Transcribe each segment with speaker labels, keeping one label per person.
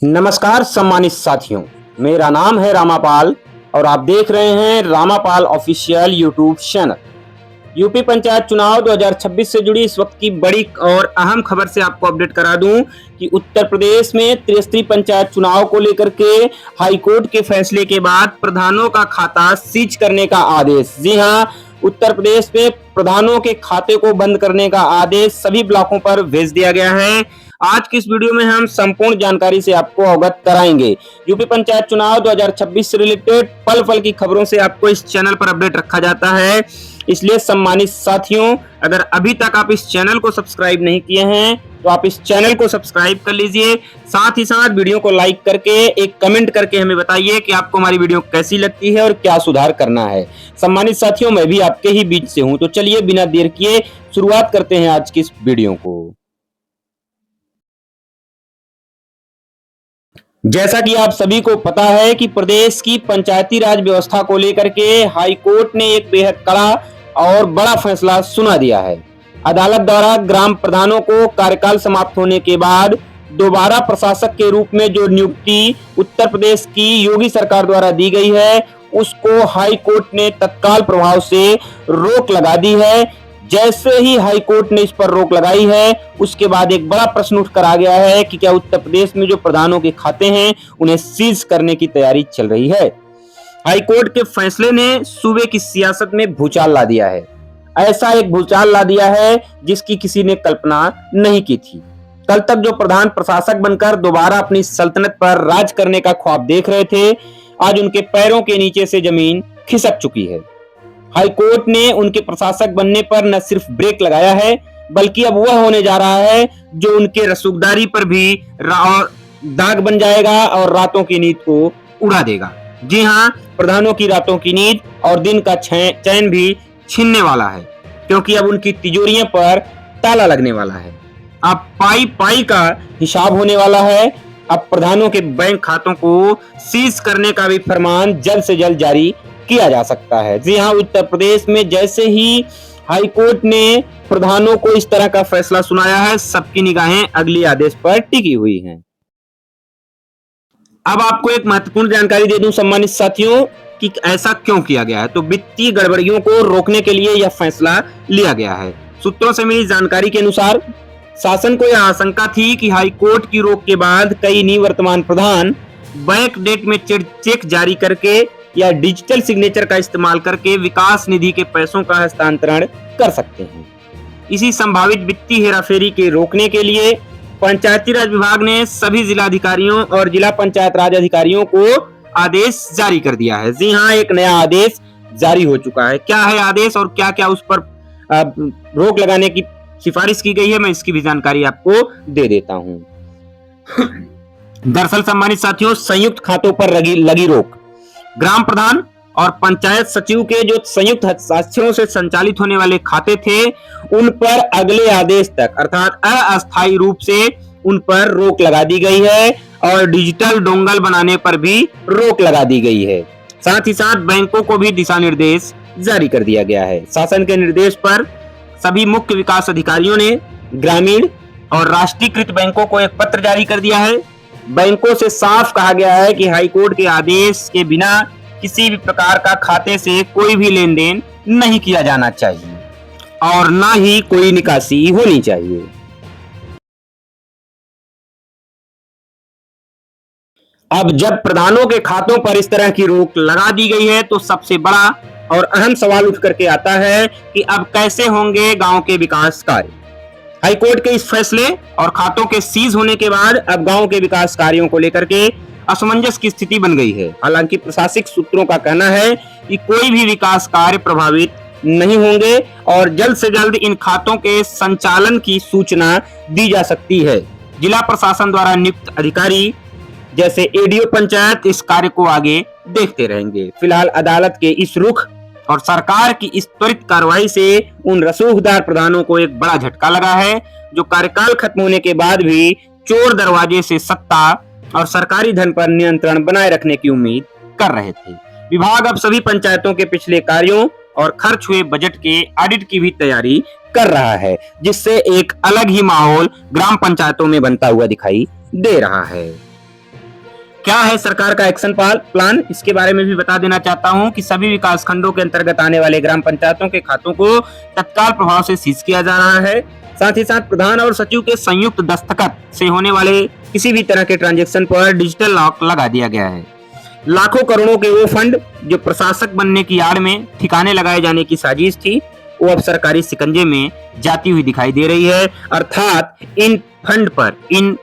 Speaker 1: नमस्कार सम्मानित साथियों, मेरा नाम है रामापाल और आप देख रहे हैं Ramapal official YouTube channel. UP panchayat चुनाव 2026 से जुड़ी इस वक्त की बड़ी और अहम खबर से आपको अपडेट करा दूं कि उत्तर प्रदेश में त्रिस्तरीय पंचायत चुनाव को लेकर के हाईकोर्ट के फैसले के बाद प्रधानों का खाता सीज करने का आदेश। जी हां, उत्तर प्रदेश में प्रधानों के खाते को बंद करने का आदेश सभी ब्लॉकों पर भेज दिया गया है। आज की इस वीडियो में हम संपूर्ण जानकारी से आपको अवगत कराएंगे। यूपी पंचायत चुनाव 2026 से रिलेटेड पल पल की खबरों से आपको इस चैनल पर अपडेट रखा जाता है, इसलिए सम्मानित साथियों, अगर अभी तक आप इस चैनल को सब्सक्राइब नहीं किए हैं तो आप इस चैनल को सब्सक्राइब कर लीजिए। साथ ही साथ वीडियो को लाइक करके एक कमेंट करके हमें बताइए कि आपको हमारी वीडियो कैसी लगती है और क्या सुधार करना है। सम्मानित साथियों, मैं भी आपके ही बीच से हूं, तो चलिए बिना देर किए शुरुआत करते हैं आज की इस वीडियो को। जैसा कि आप सभी को पता है कि प्रदेश की पंचायती राज व्यवस्था को लेकर के हाई कोर्ट ने एक बेहद कड़ा और बड़ा फैसला सुना दिया है। अदालत द्वारा ग्राम प्रधानों को कार्यकाल समाप्त होने के बाद दोबारा प्रशासक के रूप में जो नियुक्ति उत्तर प्रदेश की योगी सरकार द्वारा दी गई है, उसको हाई कोर्ट ने तत्काल प्रभाव से रोक लगा दी है। जैसे ही हाई कोर्ट ने इस पर रोक लगाई है, उसके बाद एक बड़ा प्रश्न उठ कर आ गया है कि क्या उत्तर प्रदेश में जो प्रधानों के खाते हैं उन्हें सीज करने की तैयारी चल रही है। हाई कोर्ट के फैसले ने सूबे की सियासत में भूचाल ला दिया है। ऐसा एक भूचाल ला दिया है जिसकी किसी ने कल्पना नहीं की थी। कल तक जो प्रधान प्रशासक बनकर दोबारा अपनी सल्तनत पर राज करने का ख्वाब देख रहे थे, आज उनके पैरों के नीचे से जमीन खिसक चुकी है। हाई कोर्ट ने उनके प्रशासक बनने पर न सिर्फ ब्रेक लगाया है, बल्कि अब वह होने जा रहा है जो उनके रसूखदारी पर भी दाग बन जाएगा और रातों की नींद को उड़ा देगा। जी हां, प्रधानों की रातों की नींद और दिन का चैन भी छीनने वाला है, क्योंकि अब उनकी तिजोरियों पर ताला लगने वाला है। अब पाई पाई का हिसाब होने वाला है। अब प्रधानों के बैंक खातों को सीज करने का भी फरमान जल्द से जल्द जारी किया जा सकता है। जी हां, उत्तर प्रदेश में जैसे ही हाई कोर्ट ने प्रधानों को इस तरह का फैसला सुनाया है, सबकी निगाहें अगले आदेश पर टिकी हुई हैं। अब आपको एक महत्वपूर्ण जानकारी दे दूं सम्मानित साथियों कि ऐसा क्यों किया गया है। तो वित्तीय गड़बड़ियों को रोकने के लिए यह फैसला लिया गया है। सूत्रों से मिली जानकारी के अनुसार शासन को यह आशंका थी कि हाई कोर्ट की रोक के बाद कई निवर्तमान प्रधान बैंक डेट में चेक जारी करके या डिजिटल सिग्नेचर का इस्तेमाल करके विकास निधि के पैसों का हस्तांतरण कर सकते हैं। इसी संभावित वित्तीय हेराफेरी के रोकने के लिए पंचायती राज विभाग ने सभी जिलाधिकारियों और जिला पंचायत राज अधिकारियों को आदेश जारी कर दिया है। जी हां, एक नया आदेश जारी हो चुका है। क्या है आदेश और क्या क्या उस पर रोक लगाने की सिफारिश की गई है, मैं इसकी भी जानकारी आपको दे देता हूं। दरअसल सम्मानित साथियों, संयुक्त खातों पर लगी रोक, ग्राम प्रधान और पंचायत सचिव के जो संयुक्त हस्ताक्षरों से संचालित होने वाले खाते थे, उन पर अगले आदेश तक अर्थात अस्थायी रूप से उन पर रोक लगा दी गई है और डिजिटल डोंगल बनाने पर भी रोक लगा दी गई है। साथ ही साथ बैंकों को भी दिशा निर्देश जारी कर दिया गया है। शासन के निर्देश पर सभी मुख्य विकास अधिकारियों ने ग्रामीण और राष्ट्रीयकृत बैंकों को एक पत्र जारी कर दिया है। बैंकों से साफ कहा गया है कि हाईकोर्ट के आदेश के बिना किसी भी प्रकार का खाते से कोई भी लेन देन नहीं किया जाना चाहिए और ना ही कोई निकासी होनी चाहिए। अब जब प्रधानों के खातों पर इस तरह की रोक लगा दी गई है, तो सबसे बड़ा और अहम सवाल उठ करके आता है कि अब कैसे होंगे गांव के विकास कार्य। हाईकोर्ट के इस फैसले और खातों के सीज होने के बाद अब गांव के विकास कार्यों को लेकर के असमंजस की स्थिति बन गई है। हालांकि प्रशासनिक सूत्रों का कहना है कि कोई भी विकास कार्य प्रभावित नहीं होंगे और जल्द से जल्द इन खातों के संचालन की सूचना दी जा सकती है। जिला प्रशासन द्वारा नियुक्त अधिकारी जैसे एडीओ पंचायत इस कार्य को आगे देखते रहेंगे। फिलहाल अदालत के इस रुख और सरकार की इस त्वरित कार्रवाई से उन रसूखदार प्रधानों को एक बड़ा झटका लगा है, जो कार्यकाल खत्म होने के बाद भी चोर दरवाजे से सत्ता और सरकारी धन पर नियंत्रण बनाए रखने की उम्मीद कर रहे थे। विभाग अब सभी पंचायतों के पिछले कार्यों और खर्च हुए बजट के ऑडिट की भी तैयारी कर रहा है, जिससे एक अलग ही माहौल ग्राम पंचायतों में बनता हुआ दिखाई दे रहा है। क्या है सरकार का एक्शन प्लान, इसके बारे में भी बता देना चाहता हूं कि सभी विकास खंडों के अंतर्गत आने वाले ग्राम पंचायतों के खातों को तत्काल प्रभाव से सीज किया जा रहा है। साथ ही साथ प्रधान और सचिव के संयुक्त दस्तखत से होने वाले किसी भी तरह के ट्रांजैक्शन पर डिजिटल लॉक लगा दिया गया है। लाखों करोड़ों के वो फंड जो प्रशासक बनने की आड़ में ठिकाने लगाए जाने की साजिश थी, वो अब सरकारी शिकंजे में जाती हुई दिखाई दे रही है। अर्थात इन फंड पर, इन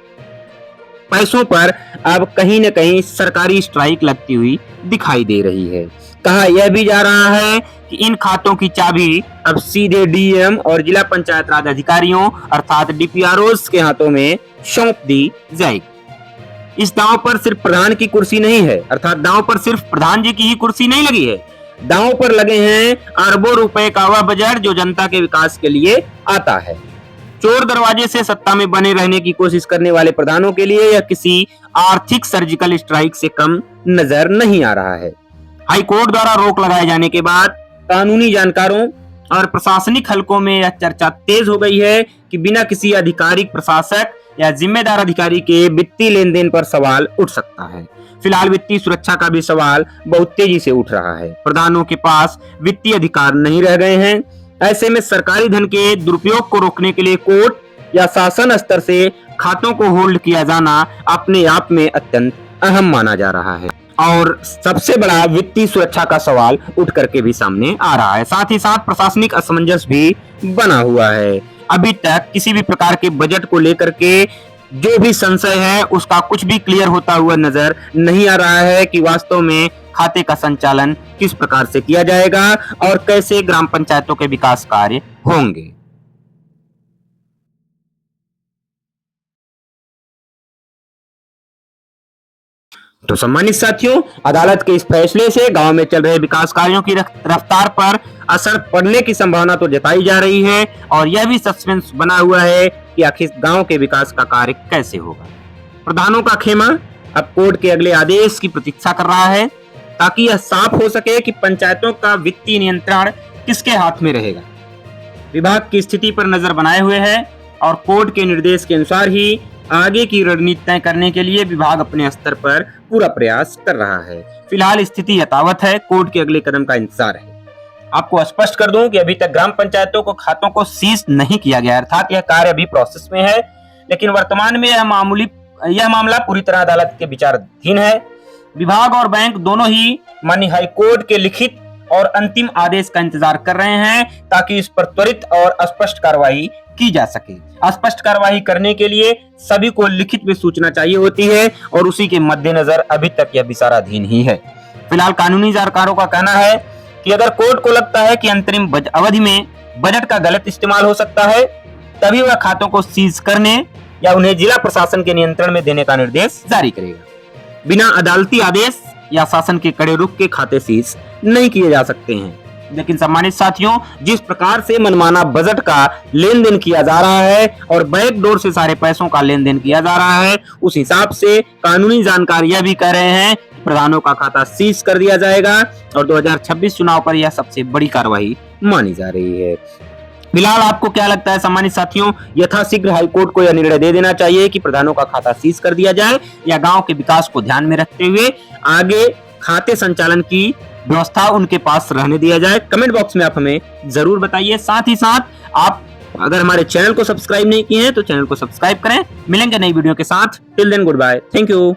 Speaker 1: पैसों पर अब कहीं न कहीं सरकारी स्ट्राइक लगती हुई दिखाई दे रही है। कहा यह भी जा रहा है कि इन खातों की चाबी अब सीधे डीएम और जिला पंचायत राज अधिकारियों अर्थात डीपीआरओज के हाथों में सौंप दी जाएगी। इस दांव पर सिर्फ प्रधान की कुर्सी नहीं है, अर्थात दांव पर सिर्फ प्रधान जी की ही कुर्सी नहीं लगी है, दांव पर लगे हैं अरबों रुपए का वह बजट जो जनता के विकास के लिए आता है। चोर दरवाजे से सत्ता में बने रहने की कोशिश करने वाले प्रधानों के लिए यह किसी आर्थिक सर्जिकल स्ट्राइक से कम नजर नहीं आ रहा है। हाई कोर्ट द्वारा रोक लगाए जाने के बाद कानूनी जानकारों और प्रशासनिक हलकों में यह चर्चा तेज हो गई है कि बिना किसी आधिकारिक प्रशासक या जिम्मेदार अधिकारी के वित्तीय लेन देन पर सवाल उठ सकता है। फिलहाल वित्तीय सुरक्षा का भी सवाल बहुत तेजी से उठ रहा है। प्रधानों के पास वित्तीय अधिकार नहीं रह गए हैं। ऐसे में सरकारी धन के दुरुपयोग को रोकने के लिए कोर्ट या शासन स्तर से खातों को होल्ड किया जाना अपने आप में अत्यंत अहम माना जा रहा है और सबसे बड़ा वित्तीय सुरक्षा का सवाल उठ करके भी सामने आ रहा है। साथ ही साथ प्रशासनिक असमंजस भी बना हुआ है। अभी तक किसी भी प्रकार के बजट को लेकर के जो भी संशय है उसका कुछ भी क्लियर होता हुआ नजर नहीं आ रहा है कि वास्तव में खाते का संचालन किस प्रकार से किया जाएगा और कैसे ग्राम पंचायतों के विकास कार्य होंगे। तो सम्मानित साथियों, अदालत के इस फैसले से गांव में चल रहे विकास कार्यों की रफ्तार पर असर पड़ने की संभावना तो जताई जा रही है और यह भी सस्पेंस बना हुआ है कि आखिर गांव के विकास का कार्य कैसे होगा। प्रधानों का खेमा अब कोर्ट के अगले आदेश की प्रतीक्षा कर रहा है ताकि यह साफ हो सके कि पंचायतों का वित्तीय नियंत्रण किसके हाथ में रहेगा। विभाग की स्थिति पर नजर बनाए हुए है और कोर्ट के निर्देश के अनुसार ही आगे की रणनीति तय करने के लिए विभाग अपने स्तर पर पूरा प्रयास कर रहा है। फिलहाल स्थिति यथावत है, कोर्ट के अगले कदम का इंतजार है। आपको स्पष्ट कर दूं कि अभी तक ग्राम पंचायतों को खातों को सीज नहीं किया गया, अर्थात यह कार्य अभी प्रोसेस में है, लेकिन वर्तमान में यह मामला पूरी तरह अदालत के विचाराधीन है। विभाग और बैंक दोनों ही माननीय हाई कोर्ट के लिखित और अंतिम आदेश का इंतजार कर रहे हैं ताकि इस पर त्वरित और स्पष्ट कार्रवाई की जा सके। स्पष्ट कार्रवाई करने के लिए सभी को लिखित में सूचना चाहिए होती है और उसी के मद्देनजर अभी तक यह विचाराधीन ही है। फिलहाल कानूनी जानकारों का कहना है कि अगर कोर्ट को लगता है कि अंतरिम अवधि में बजट का गलत इस्तेमाल हो सकता है, तभी वह खातों को सीज करने या उन्हें जिला प्रशासन के नियंत्रण में देने का निर्देश जारी करेगा। बिना अदालती आदेश या शासन के कड़े रुख के खाते सीज नहीं किए जा सकते हैं। लेकिन सम्मानित साथियों, जिस प्रकार से मनमाना बजट का लेन देन किया जा रहा है और बैकडोर से सारे पैसों का लेन देन किया जा रहा है, उस हिसाब से कानूनी जानकार यह भी कह रहे हैं कि प्रधानों का खाता सीज कर दिया जाएगा और 2026 चुनाव पर यह सबसे बड़ी कार्रवाई मानी जा रही है। फिलहाल आपको क्या लगता है सम्मानित साथियों, यथाशीघ्र हाईकोर्ट को यह निर्णय दे देना चाहिए कि प्रधानों का खाता सीज कर दिया जाए या गांव के विकास को ध्यान में रखते हुए आगे खाते संचालन की व्यवस्था उनके पास रहने दिया जाए? कमेंट बॉक्स में आप हमें जरूर बताइए। साथ ही साथ आप अगर हमारे चैनल को सब्सक्राइब नहीं किए हैं तो चैनल को सब्सक्राइब करें। मिलेंगे नई वीडियो के साथ। Till then goodbye, thank you.